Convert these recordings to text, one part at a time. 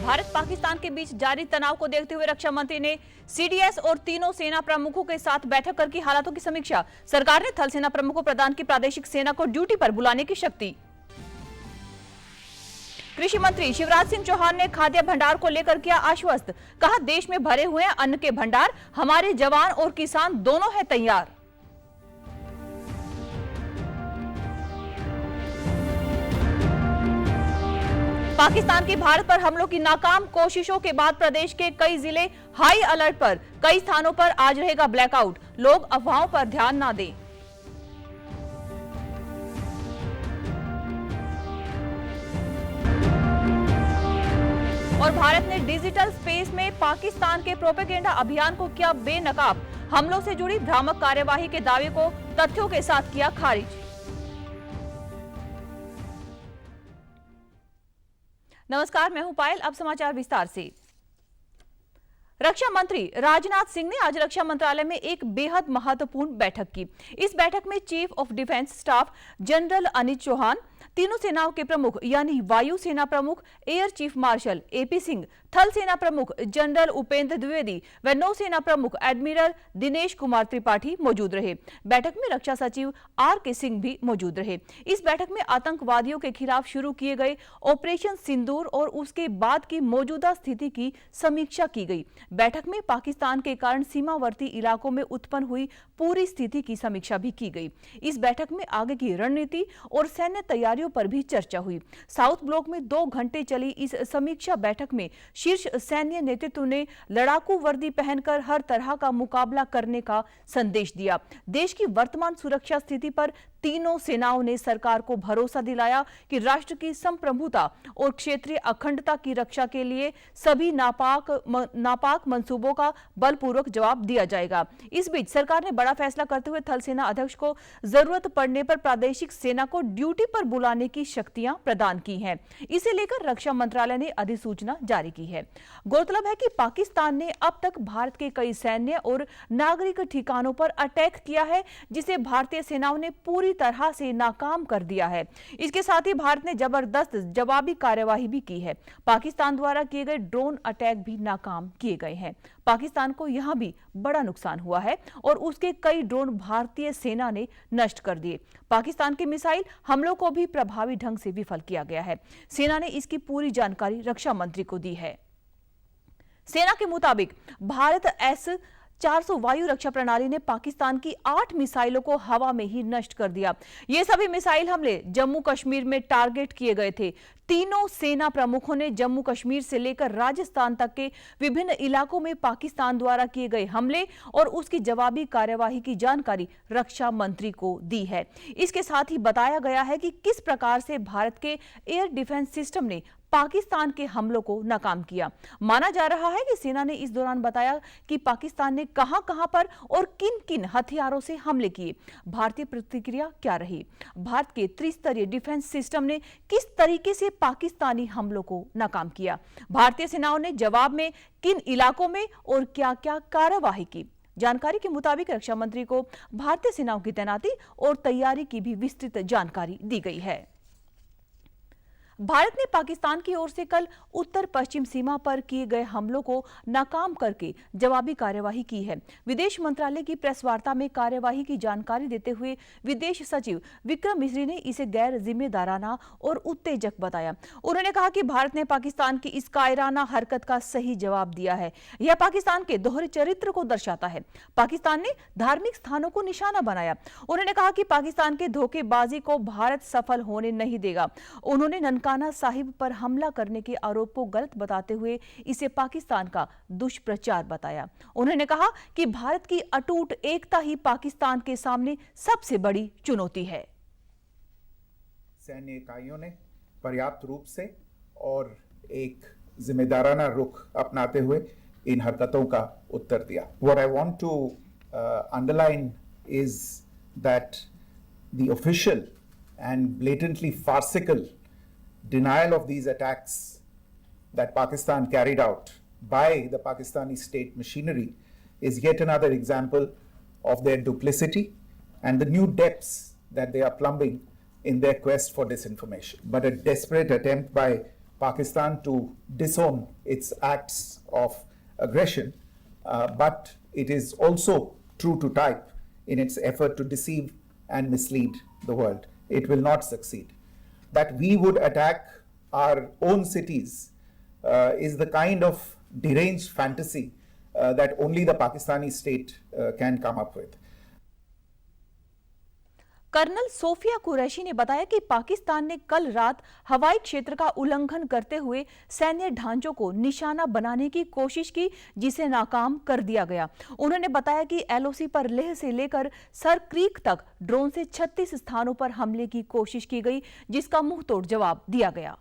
भारत पाकिस्तान के बीच जारी तनाव को देखते हुए रक्षा मंत्री ने सीडीएस और तीनों सेना प्रमुखों के साथ बैठक करके हालातों की समीक्षा। सरकार ने थल सेना प्रमुख को प्रदान की प्रादेशिक सेना को ड्यूटी पर बुलाने की शक्ति। कृषि मंत्री शिवराज सिंह चौहान ने खाद्य भंडार को लेकर किया आश्वस्त। कहा, देश में भरे हुए अन्न के भंडार, हमारे जवान और किसान दोनों हैं तैयार। पाकिस्तान की भारत पर हमलों की नाकाम कोशिशों के बाद प्रदेश के कई जिले हाई अलर्ट पर। कई स्थानों पर आज रहेगा ब्लैकआउट। लोग अफवाहों पर ध्यान ना दें। और भारत ने डिजिटल स्पेस में पाकिस्तान के प्रोपेगेंडा अभियान को किया बेनकाब। हमलों से जुड़ी भ्रामक कार्यवाही के दावे को तथ्यों के साथ किया खारिज। नमस्कार, मैं हूं पायल। अब समाचार विस्तार से। रक्षा मंत्री राजनाथ सिंह ने आज रक्षा मंत्रालय में एक बेहद महत्वपूर्ण बैठक की। इस बैठक में chief of defence staff general Anil Chauhan, तीनों सेनाओं के प्रमुख यानी वायु सेना प्रमुख air chief marshal AP Singh, थल सेना प्रमुख जनरल उपेंद्र द्विवेदी व नौसेना प्रमुख एडमिरल दिनेश कुमार त्रिपाठी मौजूद रहे। बैठक में रक्षा सचिव आर के सिंह भी मौजूद रहे। इस बैठक में आतंकवादियों के खिलाफ शुरू किए गए ऑपरेशन सिंदूर और उसके बाद की मौजूदा स्थिति की समीक्षा की गई। बैठक में पाकिस्तान के कारण सीमावर्ती इलाकों में उत्पन्न हुई पूरी स्थिति की समीक्षा भी की गई। इस बैठक में आगे की रणनीति और सैन्य तैयारियों पर भी चर्चा हुई। साउथ ब्लॉक में 2 घंटे चली इस समीक्षा बैठक में शीर्ष सैन्य नेतृत्व ने लड़ाकू वर्दी पहनकर हर तरह का मुकाबला करने का संदेश दिया। देश की वर्तमान सुरक्षा स्थिति पर तीनों सेनाओं ने सरकार को भरोसा दिलाया कि राष्ट्र की संप्रभुता और क्षेत्रीय अखंडता की रक्षा के लिए सभी नापाक मंसूबों का बलपूर्वक जवाब दिया जाएगा। इस बीच सरकार ने बड़ा फैसला करते हुए थल सेना अध्यक्ष को जरूरत पड़ने पर प्रादेशिक सेना को ड्यूटी पर बुलाने की शक्तियां प्रदान की हैं। इसे लेकर रक्षा मंत्रालय ने अधिसूचना जारी की है। गौरतलब है कि पाकिस्तान ने अब तक भारत के कई सैन्य और नागरिक ठिकानों पर अटैक किया है, जिसे भारतीय सेनाओं ने पूरी तरह से नाकाम कर दिया है। इसके साथ ही भारत ने जबरदस्त जवाबी कार्यवाही भी की है। पाकिस्तान द्वारा किए गए ड्रोन अटैक भी नाकाम किए गए हैं। पाकिस्तान को यहां भी बड़ा नुकसान हुआ है और उसके कई ड्रोन भारतीय सेना ने नष्ट कर दिए। पाकिस्तान के मिसाइल हमलों को भी प्रभावी ढंग से विफल किया गया है। सेना ने इसकी पूरी जानकारी रक्षा मंत्री को दी है। सेना के मुताबिक भारत S-400 वायु रक्षा प्रणाली ने पाकिस्तान की 8 मिसाइलों को हवा में ही नष्ट कर दिया। ये सभी मिसाइल हमले जम्मू कश्मीर में टारगेट किए गए थे। तीनों सेना प्रमुखों ने जम्मू कश्मीर से लेकर राजस्थान तक के विभिन्न इलाकों में पाकिस्तान द्वारा किए गए हमले और उसकी जवाबी कार्यवाही की जानकारी रक्षा मंत्री को दी है। इसके साथ ही बताया गया है कि किस प्रकार से भारत के एयर डिफेंस सिस्टम ने पाकिस्तान के हमलों को नाकाम किया। माना जा रहा है कि सेना ने इस दौरान बताया कि पाकिस्तान ने कहां-कहां पर और किन-किन हथियारों से हमले किए। भारतीय प्रतिक्रिया क्या रही? भारत के त्रिस्तरीय डिफेंस सिस्टम ने किस तरीके से पाकिस्तानी हमलों को नाकाम किया? भारतीय सेनाओं ने जवाब में किन इलाकों में और क्या-क्या कार्यवाही की? जानकारी के मुताबिक रक्षा मंत्री को भारतीय सेनाओं की तैनाती और तैयारी की भी विस्तृत जानकारी दी गई है। भारत ने पाकिस्तान की ओर से कल उत्तर पश्चिम सीमा पर किए गए हमलों को नाकाम करके जवाबी कार्यवाही की है। विदेश मंत्रालय की प्रेस वार्ता में कार्यवाही की जानकारी देते हुए विदेश सचिव विक्रम मिस्री ने इसे गैर जिम्मेदाराना और उत्तेजक बताया। उन्होंने कहा कि भारत ने पाकिस्तान की इस कायराना हरकत का सही जवाब दिया है। यह पाकिस्तान के दोहरे चरित्र को दर्शाता है। पाकिस्तान ने धार्मिक स्थानों को निशाना बनाया। उन्होंने कहा कि पाकिस्तान के धोखेबाजी को भारत सफल होने नहीं देगा। उन्होंने ननकाना साहिब पर हमला करने के आरोप को गलत बताते हुए इसे पाकिस्तान का दुष्प्रचार बताया। उन्होंने कहा कि भारत की अटूट एकता ही पाकिस्तान के सामने सबसे बड़ी चुनौती है। सैन्य इकाइयों ने पर्याप्त रूप से और एक जिम्मेदाराना रुख अपनाते हुए इन हरकतों का उत्तर दिया। What I want to underline is that the official and blatantly farcical denial of these attacks that Pakistan carried out by the Pakistani state machinery is yet another example of their duplicity and the new depths that they are plumbing in their quest for disinformation. But a desperate attempt by Pakistan to disown its acts of aggression, but it is also true to type in its effort to deceive and mislead the world. It will not succeed. That we would attack our own cities is the kind of deranged fantasy that only the Pakistani state can come up with. Colonel Sofiya Qureshi ने बताया कि पाकिस्तान ने कल रात हवाई क्षेत्र का उल्लंघन करते हुए सैन्य ढांचों को निशाना बनाने की कोशिश की, जिसे नाकाम कर दिया गया। उन्होंने बताया कि एलओसी पर लेह से लेकर सर क्रीक तक ड्रोन से 36 स्थानों पर हमले की कोशिश की गई, जिसका मुंहतोड़ जवाब दिया गया।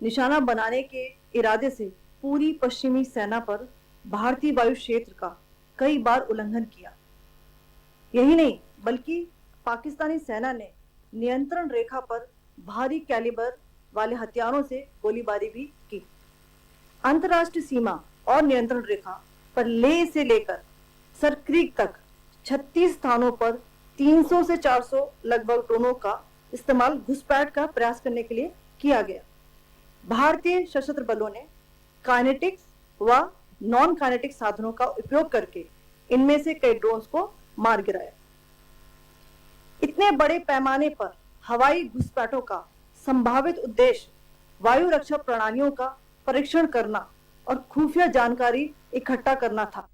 निशाना बनाने के इरादे से पूरी पश्चिमी सेना पर भारतीय वायु क्षेत्र का कई बार उल्लंघन किया। यही नहीं बल्कि पाकिस्तानी सेना ने नियंत्रण रेखा पर भारी कैलिबर वाले हथियारों से गोलीबारी भी की। अंतर्राष्ट्रीय सीमा और नियंत्रण रेखा पर लेह से लेकर सर क्रीक तक 36 स्थानों पर 300 से 400 लगभग ड्रोनों का इस्तेमाल घुसपैठ का प्रयास करने के लिए किया गया। भारतीय सशस्त्र बलों ने काइनेटिक्स व नॉन काइनेटिक साधनों का उपयोग करके इनमें से कई ड्रोन्स को मार गिराया। इतने बड़े पैमाने पर हवाई घुसपैठों का संभावित उद्देश्य वायु रक्षा प्रणालियों का परीक्षण करना और खुफिया जानकारी इकट्ठा करना था।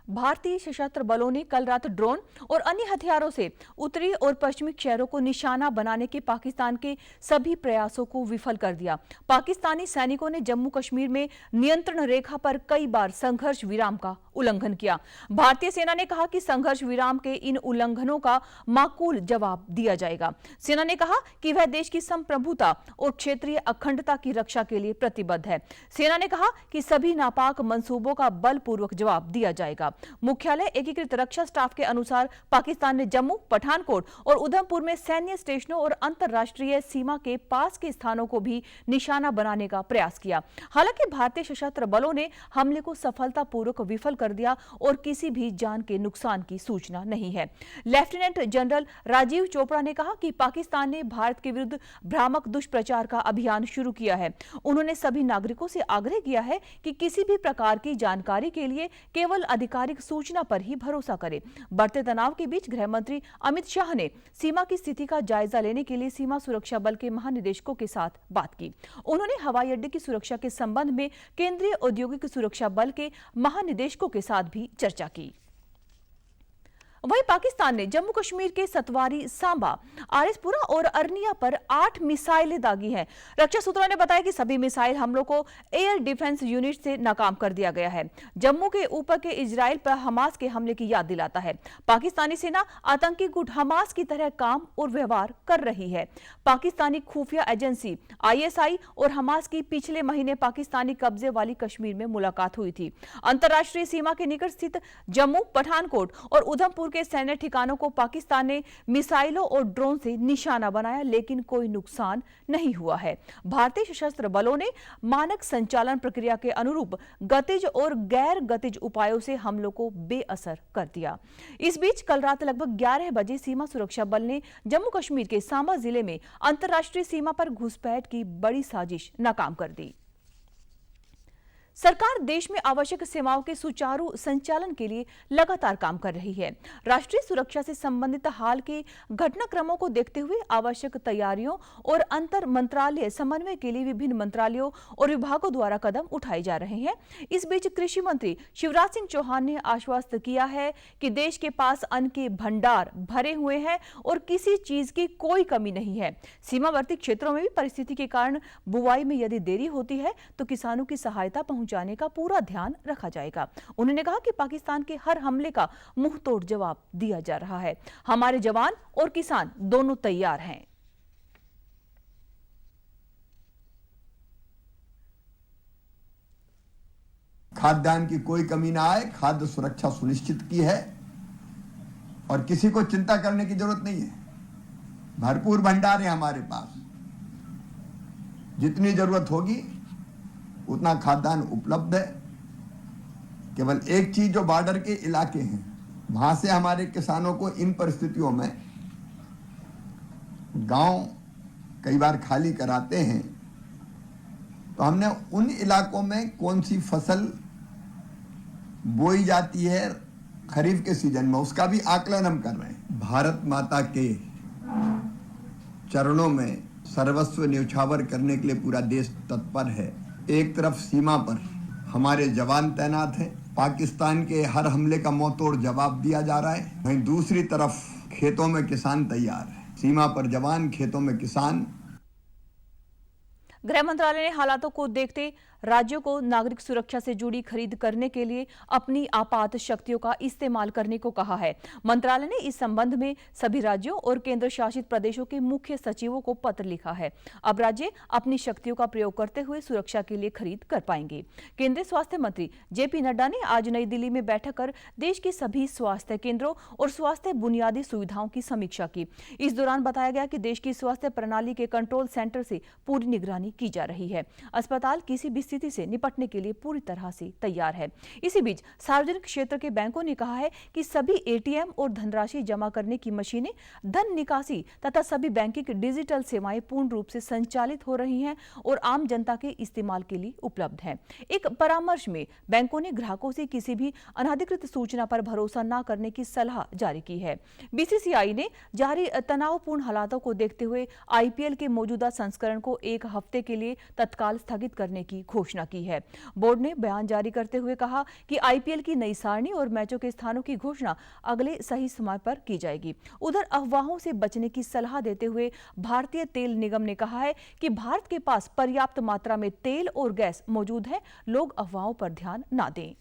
भारतीय सशस्त्र बलों ने कल रात ड्रोन और अन्य हथियारों से उत्तरी और पश्चिमी शहरों को निशाना बनाने के पाकिस्तान के सभी प्रयासों को विफल कर दिया। पाकिस्तानी सैनिकों ने जम्मू कश्मीर में नियंत्रण रेखा पर कई बार संघर्ष विराम का उल्लंघन किया। भारतीय सेना ने कहा कि संघर्ष विराम के इन उल्लंघनों का माकूल जवाब दिया जाएगा। सेना ने कहा कि वह देश की संप्रभुता और क्षेत्रीय अखंडता की रक्षा के लिए प्रतिबद्ध है। सेना ने कहा कि सभी नापाक मंसूबों का बलपूर्वक जवाब दिया जाएगा। मुख्यालय एकीकृत रक्षा स्टाफ के अनुसार पाकिस्तान ने जम्मू, पठानकोट और उधमपुर में सैन्य स्टेशनों और अंतर्राष्ट्रीय सीमा के पास के स्थानों को भी निशाना बनाने का प्रयास किया। हालांकि भारतीय सशस्त्र बलों ने हमले को सफलतापूर्वक विफल कर दिया और किसी भी जान के नुकसान की सूचना नहीं है। लेफ्टिनेंट जनरल राजीव चोपड़ा ने कहा कि पाकिस्तान ने भारत के विरुद्ध भ्रामक दुष्प्रचार का अभियान शुरू किया है। उन्होंने सभी नागरिकों से आग्रह किया है कि किसी भी प्रकार की जानकारी के लिए केवल आधिकारिक सूचना पर ही भरोसा करें। बढ़ते तनाव के बीच गृह मंत्री अमित शाह ने सीमा की स्थिति का जायजा लेने के लिए सीमा सुरक्षा बल के महानिदेशकों के साथ बात की। उन्होंने हवाई अड्डे की सुरक्षा के संबंध में केंद्रीय औद्योगिक सुरक्षा बल के महानिदेशकों के साथ भी चर्चा की। वहीं पाकिस्तान ने जम्मू कश्मीर के सतवारी, सांबा, आरिसपुरा और अरनिया पर 8 मिसाइलें दागी हैं। रक्षा सूत्रों ने बताया कि सभी मिसाइल हमलों को एयर डिफेंस यूनिट से नाकाम कर दिया गया है। जम्मू के ऊपर के इजराइल पर हमास के हमले की याद दिलाता है। पाकिस्तानी सेना आतंकी गुट हमास की तरह काम और व्यवहार कर रही है। पाकिस्तानी खुफिया एजेंसी ISI और हमास की पिछले महीने पाकिस्तानी कब्जे वाली कश्मीर में मुलाकात हुई थी। अंतर्राष्ट्रीय सीमा के निकट स्थित जम्मू, पठानकोट और उधमपुर के सैन्य ठिकानों को पाकिस्तान ने मिसाइलों और ड्रोन से निशाना बनाया, लेकिन कोई नुकसान नहीं हुआ है। भारतीय सशस्त्र बलों ने मानक संचालन प्रक्रिया के अनुरूप गतिज और गैर गतिज उपायों से हमलों को बेअसर कर दिया। इस बीच कल रात लगभग 11 बजे सीमा सुरक्षा बल ने जम्मू कश्मीर के सांबा जिले में अंतर्राष्ट्रीय सीमा पर घुसपैठ की बड़ी साजिश नाकाम कर दी। सरकार देश में आवश्यक सेवाओं के सुचारू संचालन के लिए लगातार काम कर रही है। राष्ट्रीय सुरक्षा से संबंधित हाल के घटनाक्रमों को देखते हुए आवश्यक तैयारियों और अंतर मंत्रालय समन्वय के लिए विभिन्न मंत्रालयों और विभागों द्वारा कदम उठाए जा रहे हैं। इस बीच कृषि मंत्री शिवराज सिंह चौहान ने आश्वस्त किया है कि देश के पास अन्न के भंडार भरे हुए हैं और किसी चीज की कोई कमी नहीं है। सीमावर्ती क्षेत्रों में भी परिस्थिति के कारण बुआई में यदि देरी होती है तो किसानों की सहायता पहुंचाने का पूरा ध्यान रखा जाएगा। उन्होंने कहा कि पाकिस्तान के हर हमले का मुंहतोड़ जवाब दिया जा रहा है। हमारे जवान और किसान दोनों तैयार हैं। खाद्यान्न की कोई कमी ना आए, खाद्य सुरक्षा सुनिश्चित की है और किसी को चिंता करने की जरूरत नहीं है। भरपूर भंडार है हमारे पास, जितनी जरूरत होगी उतना खाद्यान्न उपलब्ध है। केवल एक चीज, जो बॉर्डर के इलाके हैं वहां से हमारे किसानों को इन परिस्थितियों में गांव कई बार खाली कराते हैं, तो हमने उन इलाकों में कौन सी फसल बोई जाती है खरीफ के सीजन में, उसका भी आकलन हम कर रहे हैं। भारत माता के चरणों में सर्वस्व न्यौछावर करने के लिए पूरा देश तत्पर है। एक तरफ सीमा पर हमारे जवान तैनात हैं, पाकिस्तान के हर हमले का मुंहतोड़ जवाब दिया जा रहा है। वहीं दूसरी तरफ खेतों में किसान तैयार है। सीमा पर जवान, खेतों में किसान। गृह मंत्रालय ने हालातों को देखते राज्यों को नागरिक सुरक्षा से जुड़ी खरीद करने के लिए अपनी आपात शक्तियों का इस्तेमाल करने को कहा है। मंत्रालय ने इस संबंध में सभी राज्यों और केंद्र शासित प्रदेशों के मुख्य सचिवों को पत्र लिखा है। अब राज्य अपनी शक्तियों का प्रयोग करते हुए सुरक्षा के लिए खरीद कर पाएंगे। केंद्रीय स्वास्थ्य मंत्री जेपी नड्डा ने आज नई दिल्ली में बैठक कर देश के सभी स्वास्थ्य केंद्रों और स्वास्थ्य बुनियादी सुविधाओं की समीक्षा की। इस दौरान बताया गया कि देश की स्वास्थ्य प्रणाली के कंट्रोल सेंटर से पूरी निगरानी की जा रही है। अस्पताल किसी भी स्थिति से निपटने के लिए पूरी तरह से तैयार है। इसी बीच सार्वजनिक क्षेत्र के बैंकों ने कहा है कि सभी एटीएम और धनराशि जमा करने की मशीनें, धन निकासी तथा सभी बैंकिंग डिजिटल सेवाएं पूर्ण रूप से संचालित हो रही हैं और आम जनता के इस्तेमाल के लिए उपलब्ध हैं। एक परामर्श में बैंकों ने ग्राहकों से किसी भी अनधिकृत सूचना पर भरोसा न करने की सलाह जारी की है। बीसीसीआई ने जारी तनावपूर्ण हालातों को देखते हुए आईपीएल के मौजूदा संस्करण को एक हफ्ते के लिए तत्काल स्थगित करने की घोषणा की है। बोर्ड ने बयान जारी करते हुए कहा कि आईपीएल की नई सारणी और मैचों के स्थानों की घोषणा अगले सही समय पर की जाएगी। उधर अफवाहों से बचने की सलाह देते हुए भारतीय तेल निगम ने कहा है कि भारत के पास पर्याप्त मात्रा में तेल और गैस मौजूद है, लोग अफवाहों पर ध्यान न दें।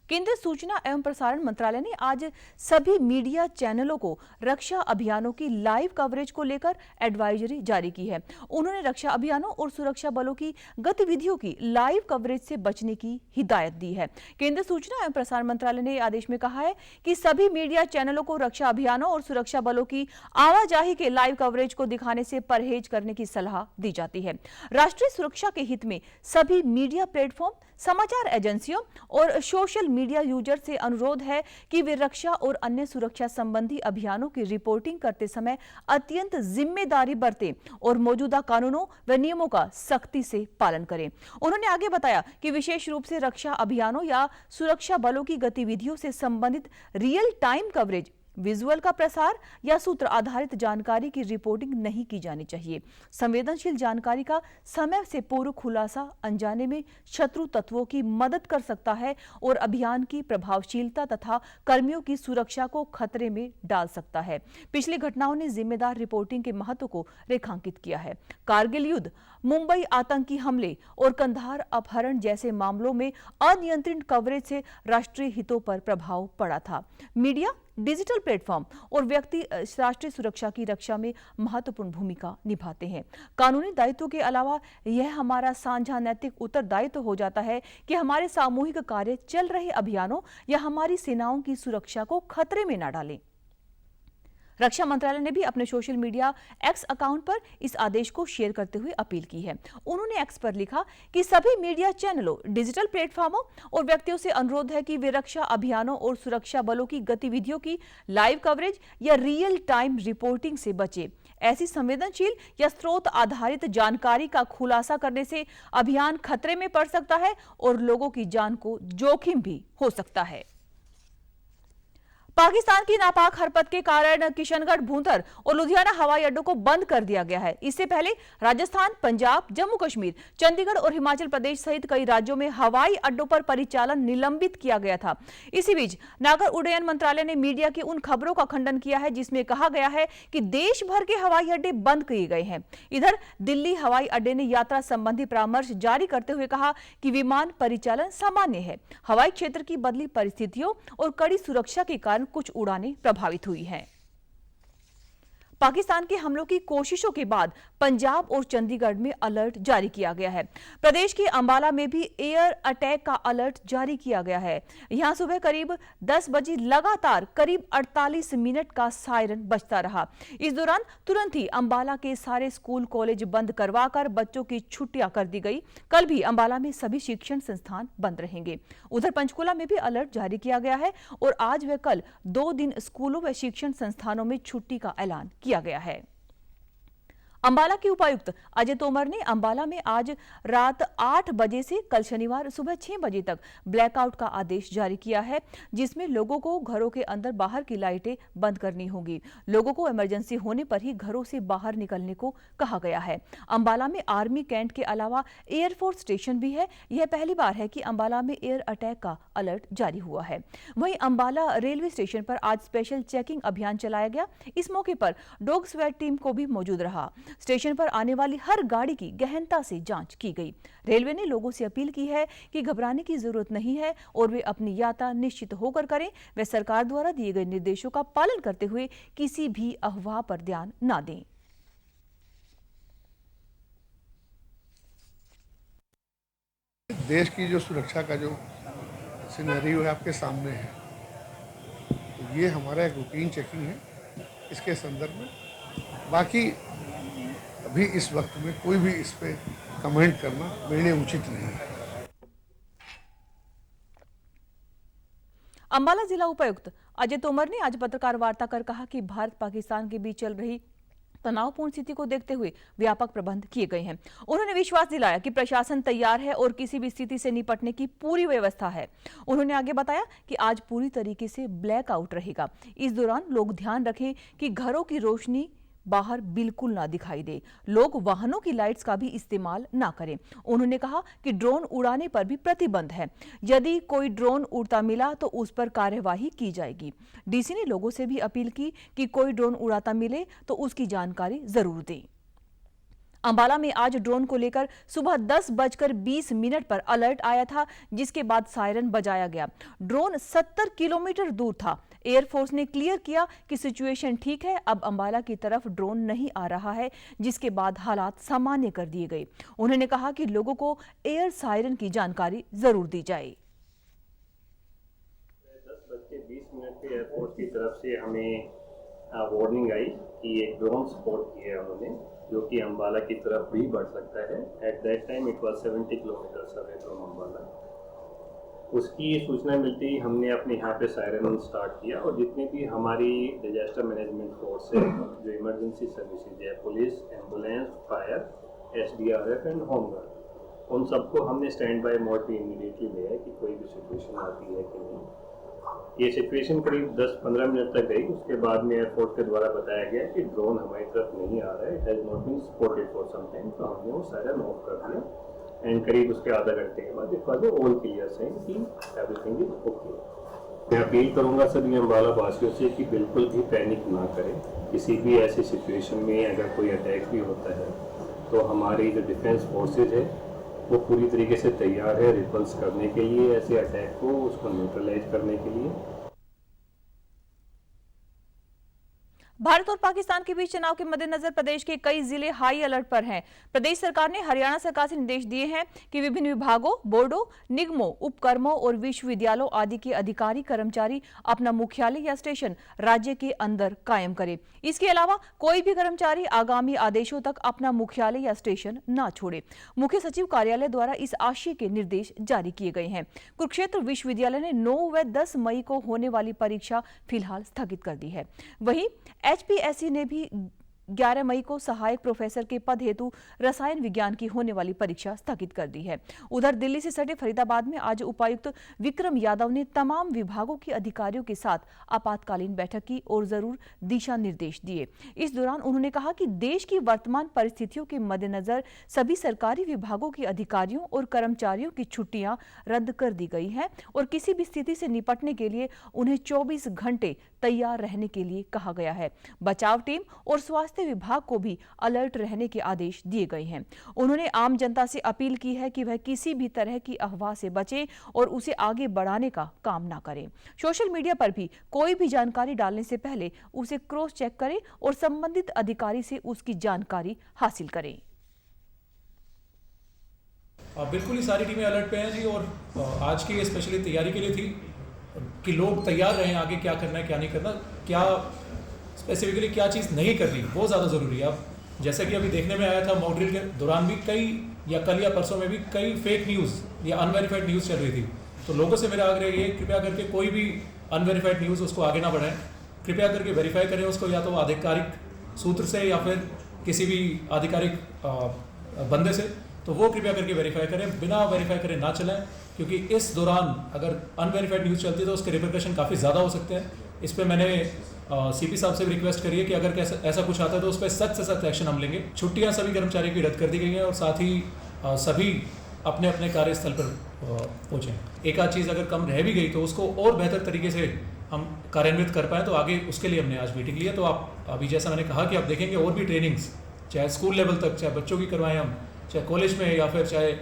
केंद्रीय सूचना एवं प्रसारण मंत्रालय ने आज सभी मीडिया चैनलों को रक्षा अभियानों की लाइव कवरेज को लेकर एडवाइजरी जारी की है। उन्होंने रक्षा अभियानों और सुरक्षा बलों की गतिविधियों की लाइव कवरेज से बचने की हिदायत दी है। केंद्रीय सूचना एवं प्रसारण मंत्रालय ने आदेश में कहा है कि सभी मीडिया चैनलों को रक्षा अभियानों और सुरक्षा बलों की आवाजाही के लाइव कवरेज को दिखाने से परहेज करने की सलाह दी जाती है। राष्ट्रीय सुरक्षा के हित में सभी मीडिया प्लेटफॉर्म, समाचार एजेंसियों और सोशल मीडिया यूजर से अनुरोध है कि वे रक्षा और अन्य सुरक्षा संबंधी अभियानों की रिपोर्टिंग करते समय अत्यंत जिम्मेदारी बरतें और मौजूदा कानूनों व नियमों का सख्ती से पालन करें। उन्होंने आगे बताया कि विशेष रूप से रक्षा अभियानों या सुरक्षा बलों की गतिविधियों से संबंधित रियल टाइम कवरेज, विजुअल का प्रसार या सूत्र आधारित जानकारी की रिपोर्टिंग नहीं की जानी चाहिए। संवेदनशील जानकारी का समय से पूर्व खुलासा अनजाने में शत्रु तत्वों की मदद कर सकता है और अभियान की प्रभावशीलता तथा कर्मियों की सुरक्षा को खतरे में डाल सकता है। पिछली घटनाओं ने जिम्मेदार रिपोर्टिंग के महत्व को रेखांकित किया है। कारगिल युद्ध, मुंबई आतंकी हमले और कंधार अपहरण जैसे मामलों में अनियंत्रित कवरेज से राष्ट्रीय हितों पर प्रभाव पड़ा था। मीडिया, डिजिटल प्लेटफॉर्म और व्यक्ति राष्ट्रीय सुरक्षा की रक्षा में महत्वपूर्ण भूमिका निभाते हैं। कानूनी दायित्वों के अलावा यह हमारा साझा नैतिक उत्तरदायित्व हो जाता है कि हमारे सामूहिक कार्य चल रहे अभियानों या हमारी सेनाओं की सुरक्षा को खतरे में न डालें। रक्षा मंत्रालय ने भी अपने सोशल मीडिया एक्स अकाउंट पर इस आदेश को शेयर करते हुए अपील की है। उन्होंने एक्स पर लिखा कि सभी मीडिया चैनलों, डिजिटल प्लेटफॉर्मों और व्यक्तियों से अनुरोध है कि वे रक्षा अभियानों और सुरक्षा बलों की गतिविधियों की लाइव कवरेज या रियल टाइम रिपोर्टिंग से बचें। ऐसी संवेदनशील या स्रोत आधारित जानकारी का खुलासा करने से अभियान खतरे में पड़ सकता है और लोगों की जान को जोखिम भी हो सकता है। पाकिस्तान की नापाक हरकत के कारण किशनगढ़, भूंतर और लुधियाना हवाई अड्डों को बंद कर दिया गया है। इससे पहले राजस्थान, पंजाब, जम्मू कश्मीर, चंडीगढ़ और हिमाचल प्रदेश सहित कई राज्यों में हवाई अड्डों पर परिचालन निलंबित किया गया था। इसी बीच नागर उड्डयन मंत्रालय ने मीडिया की उन खबरों का खंडन किया है जिसमें कहा गया है कि देश भर के हवाई अड्डे बंद किए गए हैं। इधर दिल्ली हवाई अड्डे ने यात्रा संबंधी परामर्श जारी करते हुए कहा कि विमान परिचालन सामान्य है। हवाई क्षेत्र की बदली परिस्थितियों और कड़ी सुरक्षा के कारण कुछ उड़ानें प्रभावित हुई हैं। पाकिस्तान के हमलों की कोशिशों के बाद पंजाब और चंडीगढ़ में अलर्ट जारी किया गया है। प्रदेश के अंबाला में भी एयर अटैक का अलर्ट जारी किया गया है। यहां सुबह करीब 10 बजे लगातार करीब 48 मिनट का सायरन बजता रहा। इस दौरान तुरंत ही अंबाला के सारे स्कूल कॉलेज बंद करवाकर बच्चों की छुट्टियां कर दी गई। कल भी अंबाला में सभी शिक्षण संस्थान बंद रहेंगे। उधर पंचकुला में भी अलर्ट जारी किया गया है और आज व कल 2 दिन स्कूलों व शिक्षण संस्थानों में छुट्टी का ऐलान किया किया गया है। अंबाला के उपायुक्त अजय तोमर ने अंबाला में आज रात 8 बजे से कल शनिवार सुबह 6 बजे तक ब्लैकआउट का आदेश जारी किया है, जिसमें लोगों को घरों के अंदर बाहर की लाइटें बंद करनी होगी। लोगों को इमरजेंसी होने पर ही घरों से बाहर निकलने को कहा गया है। अंबाला में आर्मी कैंट के अलावा एयरफोर्स स्टेशन भी है। यह पहली बार है कि अंबाला में एयर अटैक का अलर्ट जारी हुआ है। वहीं अंबाला रेलवे स्टेशन पर आज स्पेशल चेकिंग अभियान चलाया गया। इस मौके पर डॉग स्क्वाड टीम को भी मौजूद रहा। स्टेशन पर आने वाली हर गाड़ी की गहनता से जांच की गई। रेलवे ने लोगों से अपील की है कि घबराने की जरूरत नहीं है और वे अपनी यात्रा निश्चित होकर करें। वे सरकार द्वारा दिए गए निर्देशों का पालन करते हुए किसी भी अफवाह पर ध्यान न दें। देश की जो सुरक्षा का जो सिनेरियो है आपके सामने है, तो ये हमारा एक रूटीन चेकिंग है इसके संदर्भ में। बाकी अभी इस वक्त में कोई भी इस पे कमेंट करना मेरे लिए उचित नहीं है। अंबाला जिला उपायुक्त अजय तोमर ने आज पत्रकार वार्ता कर कहा कि भारत पाकिस्तान के बीच चल रही तनावपूर्ण स्थिति को देखते हुए व्यापक प्रबंध किए गए हैं। उन्होंने विश्वास दिलाया कि प्रशासन तैयार है और किसी भी स्थिति से निपटने की पूरी व्यवस्था है। उन्होंने आगे बताया कि आज पूरी तरीके से ब्लैकआउट रहेगा। इस दौरान लोग ध्यान रखें कि घरों की रोशनी बाहर बिल्कुल ना दिखाई दे। लोग वाहनों की लाइट्स का भी इस्तेमाल ना करें। उन्होंने कहा कि ड्रोन उड़ाने पर भी प्रतिबंध है। यदि कोई ड्रोन उड़ता मिला तो उस पर कार्यवाही की जाएगी। डीसी ने लोगों से भी अपील की कि कोई ड्रोन उड़ाता मिले तो उसकी जानकारी जरूर दें। अंबाला में आज ड्रोन को लेकर सुबह 10:20 पर अलर्ट आया था, जिसके बाद सायरन बजाया गया। ड्रोन 70 किलोमीटर दूर था। एयरफोर्स ने क्लियर किया कि सिचुएशन ठीक है, अब अंबाला की तरफ ड्रोन नहीं आ रहा है, जिसके बाद हालात सामान्य कर दिए गए। उन्होंने कहा कि लोगों को एयर सायरन की जानकारी जरूर दी जाए। 10:20 पे एयरफोर्स की तरफ से हमें वार्निंग आई कि एक ड्रोन स्पॉट किया है उन्होंने, जो कि अंबाला की तरफ भी बढ़ सकता है। At that time it was 70 kilometres away from Ambala. उसकी सूचना मिलती ही हमने अपने यहाँ पे सायरन स्टार्ट किया और जितने भी हमारी डिजास्टर मैनेजमेंट फोर्स है, जो इमरजेंसी सर्विसेज है, police, ambulance, fire, SDRF and home guard, उन सबको हमने स्टैंड बाय मोड पे इमीडिएटली लिया है कि कोई भी सिचुएशन आती है कि नहीं। ये सिचुएशन करीब 10-15 मिनट तक गई। उसके बाद में एयरफोर्स के द्वारा बताया गया कि ड्रोन हमारी तरफ नहीं आ रहा है, it has not been spotted for some time. तो हमने वो सायरन ऑफ कर दिया एंड करीब उसके आधा घंटे के बाद it was all clear saying कि एवरीथिंग इज ओके। मैं अपील करूंगा सभी अंबाला वासियों से कि बिल्कुल भी पैनिक ना करें। किसी भी ऐसी सिचुएशन में अगर कोई अटैक भी होता है तो हमारी जो डिफेंस फोर्सेज है वो पूरी तरीके से तैयार है रिपल्स करने के लिए, ऐसे अटैक को उसको न्यूट्रलाइज करने के लिए। भारत और पाकिस्तान के बीच तनाव के मद्देनजर प्रदेश के कई जिले हाई अलर्ट पर हैं। प्रदेश सरकार ने हरियाणा सरकार से निर्देश दिए हैं कि विभिन्न विभागों, बोर्डों, निगमों, उपक्रमों और विश्वविद्यालयों आदि के अधिकारी कर्मचारी अपना मुख्यालय या स्टेशन राज्य के अंदर कायम करें। इसके अलावा कोई भी कर्मचारी आगामी आदेशों तक अपना मुख्यालय या स्टेशन न छोड़े। मुख्य सचिव कार्यालय द्वारा इस आशय के निर्देश जारी किए गए हैं। कुरुक्षेत्र विश्वविद्यालय ने 9 व 10 मई को होने वाली परीक्षा फिलहाल स्थगित कर दी है। वहीं HPSC ने भी 11 मई को सहायक प्रोफेसर के पद हेतु रसायन विज्ञान की होने वाली परीक्षा स्थगित कर दी है। उधर दिल्ली से सटे फरीदाबाद में आज उपायुक्त विक्रम यादव ने तमाम विभागों के अधिकारियों के साथ आपातकालीन बैठक की और जरूर दिशा निर्देश दिए। इस दौरान उन्होंने कहा कि देश की वर्तमान परिस्थितियों के मद्देनजर सभी सरकारी विभागों के अधिकारियों और कर्मचारियों की छुट्टियां रद्द कर दी गई हैं और किसी भी स्थिति से निपटने के लिए उन्हें 24 घंटे तैयार रहने के लिए कहा गया है। बचाव टीम और स्वास्थ्य विभाग को भी अलर्ट रहने के आदेश दिए गए हैं। उन्होंने आम जनता से अपील की है कि वह किसी भी तरह की अफवाह से बचे और उसे आगे बढ़ाने का काम ना करें। सोशल मीडिया पर भी कोई भी जानकारी डालने से पहले उसे क्रॉस चेक करें और संबंधित अधिकारी से उसकी जानकारी हासिल करें। बिल्कुल ही सारी टीमें अलर्ट पे हैं जी, और आज की स्पेशली तैयारी के लिए थी कि लोग तैयार रहें आगे क्या करना है क्या नहीं करना, क्या स्पेसिफिकली क्या चीज़ नहीं करनी, वो ज़्यादा ज़रूरी है। अब जैसे कि अभी देखने में आया था मॉक ड्रिल के दौरान भी कई, या कल या परसों में भी कई फेक न्यूज़ या अनवेरीफाइड न्यूज़ चल रही थी। तो लोगों से मेरा आग्रह ये, कृपया करके कोई भी अनवेरीफाइड न्यूज़ उसको आगे ना बढ़ाएं, कृपया करके वेरीफाई करें उसको, या तो आधिकारिक सूत्र से या फिर किसी भी आधिकारिक बंदे से, तो वो कृपया करके वेरीफाई करें, बिना वेरीफाई करें ना चलाएं, क्योंकि इस दौरान अगर अनवेरीफाइड न्यूज़ चलती है तो उसके रिपरकशन काफ़ी ज़्यादा हो सकते हैं। इस पर मैंने सीपी साहब से भी रिक्वेस्ट करी है कि अगर ऐसा कुछ आता है तो उस पर सख्त से सख्त एक्शन हम लेंगे। छुट्टियां सभी कर्मचारियों की रद्द कर दी गई हैं और साथ ही सभी अपने अपने कार्यस्थल पर पहुँचें। एक आध चीज़ अगर कम रह भी गई तो उसको और बेहतर तरीके से हम कार्यान्वित कर पाएँ, तो आगे उसके लिए हमने आज मीटिंग ली है। तो आप अभी जैसा मैंने कहा कि आप देखेंगे और भी ट्रेनिंग्स, चाहे स्कूल लेवल तक, चाहे बच्चों की करवाएं हम, चाहे कॉलेज में, या फिर चाहे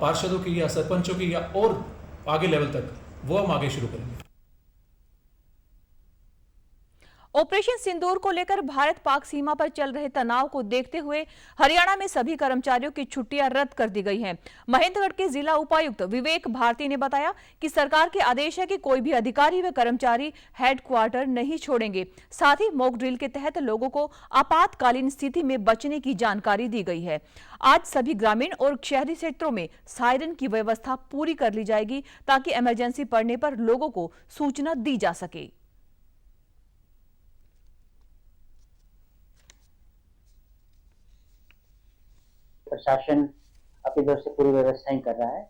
पार्षदों की या सरपंचों की, या और आगे लेवल तक, वो हम आगे शुरू करेंगे। ऑपरेशन सिंदूर को लेकर भारत पाक सीमा पर चल रहे तनाव को देखते हुए हरियाणा में सभी कर्मचारियों की छुट्टियां रद्द कर दी गई हैं। महेंद्रगढ़ के जिला उपायुक्त विवेक भारती ने बताया कि सरकार के आदेश है कि कोई भी अधिकारी व कर्मचारी हेडक्वार्टर नहीं छोड़ेंगे। साथ ही मॉक ड्रिल के तहत लोगों को आपातकालीन स्थिति में बचने की जानकारी दी गई है। आज सभी ग्रामीण और शहरी क्षेत्रों में सायरन की व्यवस्था पूरी कर ली जाएगी ताकि इमरजेंसी पड़ने पर लोगों को सूचना दी जा सके। प्रशासन अपनी तरफ से पूरी व्यवस्थाएं कर रहा है।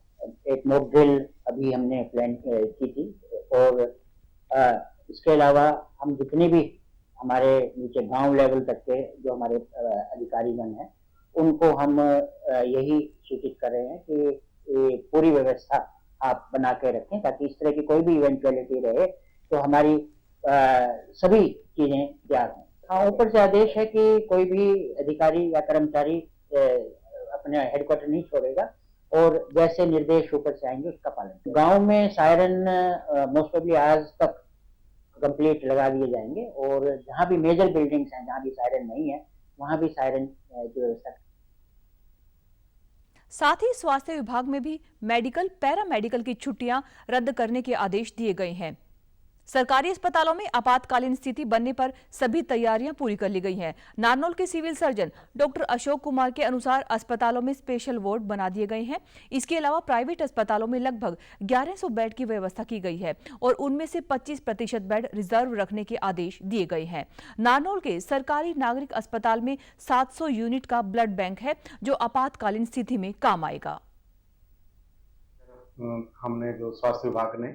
एक मॉक ड्रिल अभी हमने प्लान की थी और इसके अलावा हम जितने भी हमारे नीचे गांव लेवल तक के जो हमारे अधिकारीगण हैं उनको हम यही सूचित कर रहे हैं कि पूरी व्यवस्था आप बना के रखें ताकि इस तरह की कोई भी इवेंचुअलिटी रहे तो हमारी सभी चीजें तैयार हों। हाँ, ऊपर से आदेश है कि कोई भी अधिकारी या कर्मचारी अपने हेडक्वार्टर नहीं छोड़ेगा और जैसे निर्देश ऊपर से आएंगे उसका पालन। गांव में सायरन मोस्ट प्रोबेबली आज तक कंप्लीट लगा दिए जाएंगे और जहां भी मेजर बिल्डिंग्स हैं जहां भी सायरन नहीं है वहां भी सायरन की व्यवस्था। साथ ही स्वास्थ्य विभाग में भी मेडिकल, पैरामेडिकल की छुट्टियां रद्द करने के आदेश दिए गए हैं। सरकारी अस्पतालों में आपातकालीन स्थिति बनने पर सभी तैयारियां पूरी कर ली गई हैं। नारनौल के civil surgeon doctor Ashok Kumar के अनुसार अस्पतालों में स्पेशल वार्ड बना दिए गए हैं। इसके अलावा प्राइवेट अस्पतालों में लगभग 1100 बेड की व्यवस्था की गई है और उनमें से 25% बेड रिजर्व रखने के आदेश दिए गए हैं। नारनौल के सरकारी नागरिक अस्पताल में 700 यूनिट का ब्लड बैंक है जो आपातकालीन स्थिति में काम आएगा। हमने जो स्वास्थ्य विभाग ने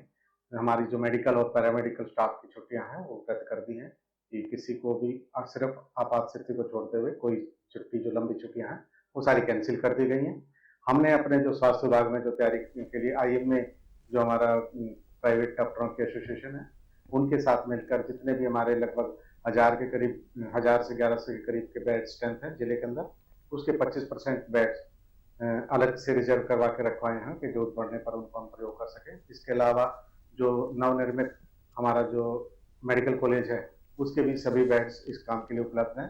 हमारी जो मेडिकल और पैरामेडिकल स्टाफ की छुट्टियां हैं वो रद्द कर दी हैं कि किसी को भी सिर्फ आपात स्थिति को छोड़ते हुए कोई छुट्टी जो लंबी छुट्टियां हैं वो सारी कैंसिल कर दी गई हैं। हमने अपने जो स्वास्थ्य विभाग में जो तैयारी के लिए IM में जो हमारा प्राइवेट डॉक्टरों की एसोसिएशन है उनके साथ मिलकर जितने भी हमारे लगभग 1000 के करीब 1000 से 1100 के करीब के बेड स्ट्रेंथ है जिले के अंदर, उसके 25% बेड अलग से रिजर्व करवा के रखवाए हैं कि जरूरत पड़ने पर उनको हम प्रयोग कर सकें। इसके अलावा जो नवनिर्मित हमारा जो मेडिकल कॉलेज है उसके भी सभी बेड्स इस काम के लिए उपलब्ध हैं।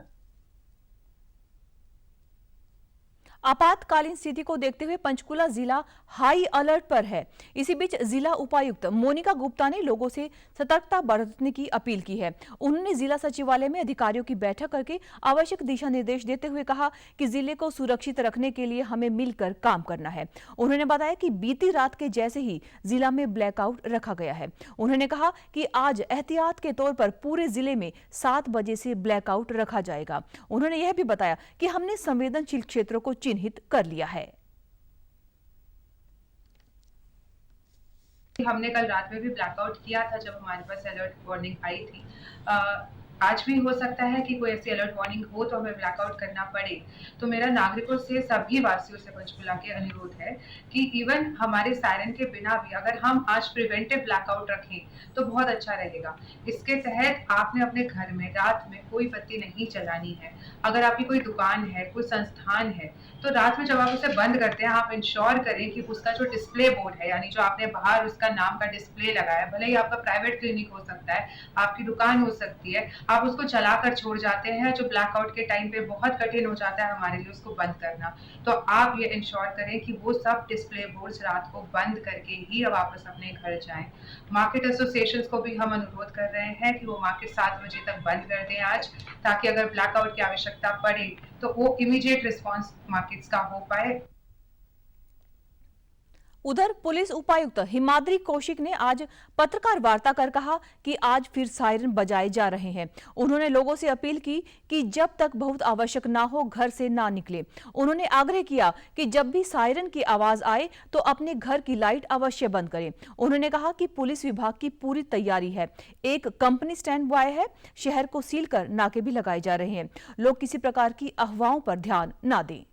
आपातकालीन स्थिति को देखते हुए पंचकुला जिला हाई अलर्ट पर है। इसी बीच जिला उपायुक्त मोनिका गुप्ता ने लोगों से सतर्कता बरतने की अपील की है। उन्होंने जिला सचिवालय में अधिकारियों की बैठक करके आवश्यक दिशा निर्देश देते हुए कहा कि जिले को सुरक्षित रखने के लिए हमें मिलकर काम करना है। उन्होंने बताया कि बीती रात के जैसे ही जिला में ब्लैकआउट रखा गया है। उन्होंने कहा कि आज एहतियात के तौर पर पूरे जिले में 7 बजे से ब्लैकआउट रखा जाएगा। उन्होंने यह भी बताया कि हमने संवेदनशील क्षेत्रों को चिन्हित कर लिया है। हमने कल रात में भी ब्लैकआउट किया था जब हमारे पास अलर्ट वार्निंग आई थी। आज भी हो सकता है कि कोई ऐसी अलर्ट वार्निंग हो तो हमें ब्लैकआउट करना पड़े। तो मेरा नागरिकों से, सभी वासियों से पंचकुला के अनुरोध है कि इवन हमारे सायरन के बिना भी अगर हम आज प्रिवेंटिव ब्लैकआउट रखें तो बहुत अच्छा रहेगा। इसके तहत आपने अपने घर में रात में कोई बत्ती नहीं जलानी है। अगर आपकी कोई दुकान है, कोई संस्थान है, तो रात में जब आप उसे बंद करते हैं आप इंश्योर करें कि उसका जो डिस्प्ले बोर्ड है, यानी जो आपने बाहर उसका नाम का डिस्प्ले लगाया, भले ही आपका प्राइवेट क्लिनिक हो सकता है, आपकी दुकान हो सकती है, आप उसको जलाकर छोड़ जाते हैं, जो ब्लैकआउट के टाइम पे बहुत कठिन हो जाता है हमारे लिए उसको बंद करना। तो आप ये इंश्योर करें कि वो सब डिस्प्ले बोर्ड्स रात को बंद करके ही वापस अपने घर जाएं। मार्केट एसोसिएशंस को भी हम अनुरोध कर रहे हैं कि वो मार्केट 7 बजे तक बंद कर दें आज, ताकि अगर ब्लैकआउट की आवश्यकता पड़े तो वो इमीडिएट रिस्पॉन्स मार्केट्स का हो पाए। उधर पुलिस उपायुक्त हिमाद्री कौशिक ने आज पत्रकार वार्ता कर कहा कि आज फिर सायरन बजाए जा रहे हैं। उन्होंने लोगों से अपील की कि जब तक बहुत आवश्यक ना हो घर से ना निकले। उन्होंने आग्रह किया कि जब भी सायरन की आवाज आए तो अपने घर की लाइट अवश्य बंद करें। उन्होंने कहा कि पुलिस विभाग की पूरी तैयारी है, एक कंपनी स्टैंड बाय है, शहर को सील कर नाके भी लगाए जा रहे हैं। लोग किसी प्रकार की अफवाहों पर ध्यान ना दें।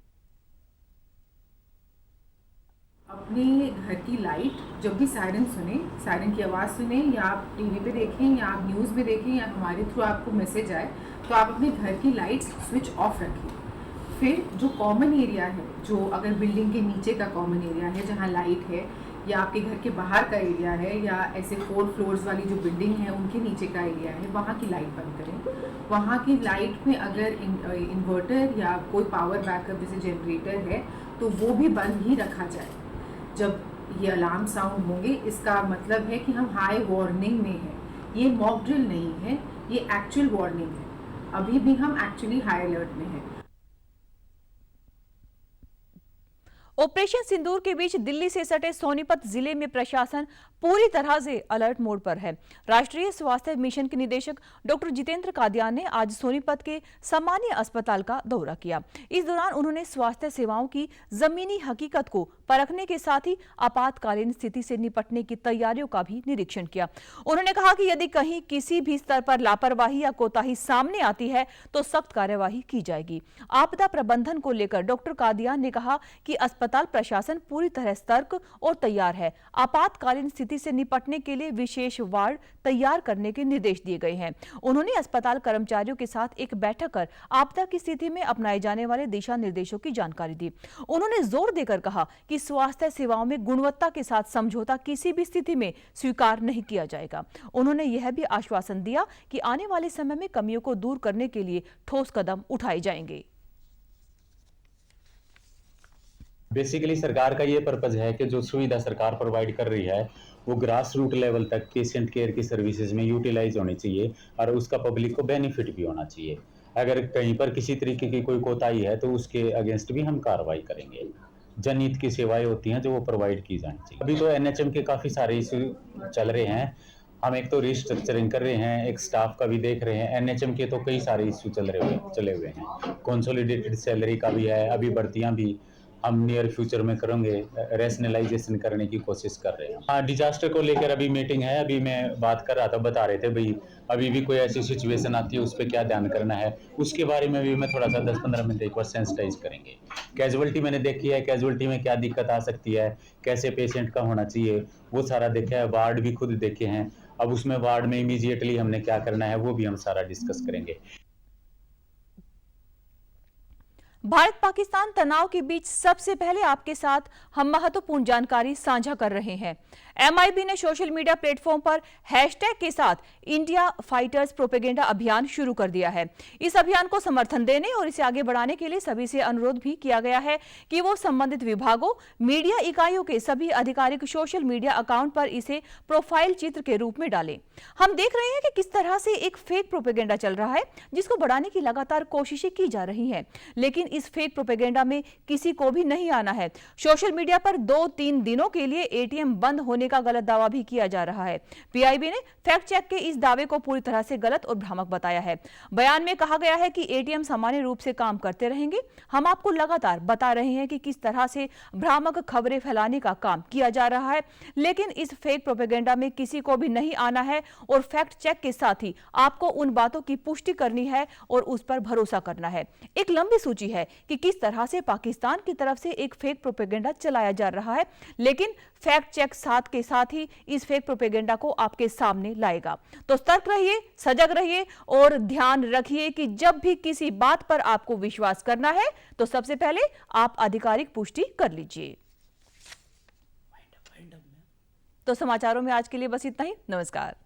अपने घर की लाइट जब भी सायरन सुने, सायरन की आवाज़ सुने, या आप टीवी पे देखें या आप न्यूज़ में देखें या हमारे थ्रू आपको मैसेज आए, तो आप अपने घर की लाइट्स स्विच ऑफ रखें। फिर जो कॉमन एरिया है, जो अगर बिल्डिंग के नीचे का कॉमन एरिया है जहाँ लाइट है, या आपके घर के बाहर का एरिया है, या ऐसे 4 फ्लोर्स वाली जो बिल्डिंग है उनके नीचे का एरिया है, वहाँ की लाइट बंद करें। वहाँ की लाइट में अगर इन्वर्टर या कोई पावर बैकअप जैसे जनरेटर है तो वो भी बंद ही रखा जाए। जब ये अलार्म साउंड होंगे इसका मतलब है कि हम हाई वार्निंग में हैं। ये मॉक ड्रिल नहीं है, ये एक्चुअल वार्निंग है। अभी भी हम एक्चुअली हाई अलर्ट में हैं। ऑपरेशन सिंदूर के बीच दिल्ली से सटे सोनीपत जिले में प्रशासन पूरी तरह से अलर्ट मोड पर है। राष्ट्रीय स्वास्थ्य मिशन के निदेशक डॉक्टर जितेंद्र कादियान ने आज सोनीपत के सामान्य अस्पताल का दौरा किया। इस दौरान उन्होंने स्वास्थ्य सेवाओं की जमीनी हकीकत को परखने के साथ ही आपातकालीन स्थिति से निपटने की तैयारियों का भी निरीक्षण किया। उन्होंने कहा कि यदि कहीं किसी भी स्तर पर लापरवाही या कोताही सामने आती है तो सख्त कार्यवाही की जाएगी। आपदा प्रबंधन को लेकर डॉक्टर कादियान ने कहा कि अस्पताल प्रशासन पूरी तरह सतर्क और तैयार है। आपातकालीन स्थिति से निपटने के लिए विशेष वार्ड तैयार करने के निर्देश दिए गए हैं। उन्होंने अस्पताल कर्मचारियों के साथ एक बैठक कर आपदा की स्थिति में अपनाए जाने वाले दिशा निर्देशों की जानकारी दी। उन्होंने जोर देकर कहा कि स्वास्थ्य सेवाओं में गुणवत्ता के साथ समझौता किसी भी स्थिति में स्वीकार नहीं किया जाएगा। उन्होंने यह भी आश्वासन दिया कि आने वाले समय में कमियों को दूर करने के लिए ठोस कदम उठाए जाएंगे। बेसिकली सरकार का ये पर्पज है कि जो सुविधा सरकार प्रोवाइड कर रही है वो ग्रास रूट लेवल तक पेशेंट केयर की सर्विसेज में यूटिलाइज होनी चाहिए और उसका पब्लिक को बेनिफिट भी होना चाहिए। अगर कहीं पर किसी तरीके की कोई कोताही है तो उसके अगेंस्ट भी हम कार्रवाई करेंगे। जनहित की सेवाएं होती हैं जो वो प्रोवाइड की जानी चाहिए। अभी तो एनएचएम के काफ़ी सारे इशू चल रहे हैं। हम एक तो रिस्ट्रक्चरिंग कर रहे हैं, एक स्टाफ का भी देख रहे हैं। एनएचएम के तो कई सारे इशू चले हुए हैं। कंसोलिडेटेड सैलरी का भी है, अभी भर्तियां भी हम नियर फ्यूचर में करेंगे, रैशनलाइजेशन करने की कोशिश कर रहे हैं। हाँ, डिजास्टर को लेकर अभी मीटिंग है। अभी मैं बात कर रहा था, बता रहे थे भाई अभी भी कोई ऐसी सिचुएशन आती है उस पर क्या ध्यान करना है, उसके बारे में भी मैं थोड़ा सा 10-15 मिनट एक बार सेंसिटाइज करेंगे। कैजुअलिटी मैंने देखी है, कैजुअलिटी में क्या दिक्कत आ सकती है, कैसे पेशेंट का होना चाहिए, वो सारा देखा है। वार्ड भी खुद देखे हैं। अब उसमें वार्ड में इमीडिएटली हमने क्या करना है वो भी हम सारा डिस्कस करेंगे। भारत पाकिस्तान तनाव के बीच सबसे पहले आपके साथ हम महत्वपूर्ण जानकारी साझा कर रहे हैं। MIB ने सोशल मीडिया प्लेटफॉर्म पर हैशटैग के साथ इंडिया फाइटर्स प्रोपेगेंडा अभियान शुरू कर दिया है। इस अभियान को समर्थन देने और इसे आगे बढ़ाने के लिए सभी से अनुरोध भी किया गया है कि वो संबंधित विभागों, मीडिया इकाइयों के सभी आधिकारिक सोशल मीडिया अकाउंट पर इसे प्रोफाइल चित्र के रूप में डालें। हम देख रहे हैं कि किस तरह से एक फेक प्रोपेगेंडा चल रहा है जिसको बढ़ाने की लगातार कोशिशें की जा रही हैं, लेकिन इस फेक प्रोपेगेंडा में किसी को भी नहीं आना है। सोशल मीडिया पर 2-3 दिनों के लिए ATM बंद होने का गलत दावा भी किया जा रहा है। PIB ने फैक्ट चेक के इस दावे को पूरी तरह से गलत और भ्रामक बताया है। बयान में कहा गया है कि ATM सामान्य रूप से काम करते रहेंगे। हम आपको लगातार बता रहे हैं कि किस तरह से भ्रामक खबरें फैलाने का काम किया जा रहा है, लेकिन इस फेक प्रोपेगेंडा में किसी को भी नहीं आना है और फैक्ट चेक के साथ ही आपको उन बातों की पुष्टि करनी है और उस पर भरोसा करना है। एक लंबी सूची है कि किस तरह से पाकिस्तान की तरफ से एक फेक प्रोपेगेंडा चलाया जा रहा है, लेकिन फैक्ट चेक साथ के साथ ही इस फेक प्रोपेगेंडा को आपके सामने लाएगा। तो सतर्क रहिए, सजग रहिए और ध्यान रखिए कि जब भी किसी बात पर आपको विश्वास करना है तो सबसे पहले आप आधिकारिक पुष्टि कर लीजिए। तो समाचारों में आज के लिए बस इतना ही। नमस्कार।